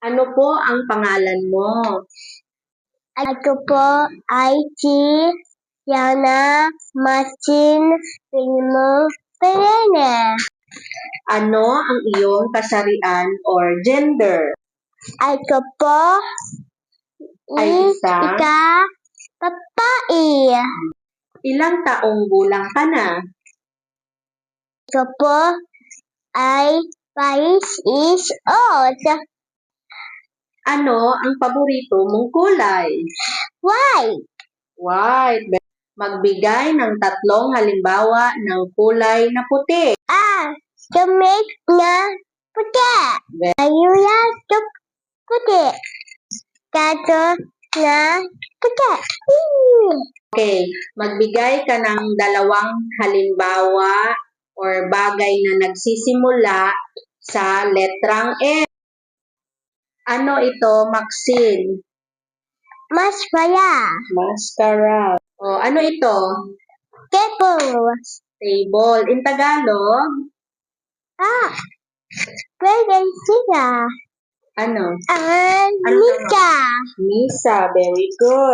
Ano po ang pangalan mo? Ako po ay si Yana Martin Primo Perene. Ano ang iyong kasarian or gender? Ako po Ay isa? babae. Ilang taong gulang ka na? Ako po ay 5 years old. Ano ang paborito mong kulay? White. White. Magbigay ng 3 halimbawa ng kulay na puti. Tumig na puti. Ayula puti. Kato na puti. Okay, magbigay ka ng 2 halimbawa or bagay na nagsisimula sa letrang M. Ano ito, Maxine? Mascara. O, ano ito? Table. Table. In Tagalog? Pwede sila. Ano? Misa. Misa. Very good.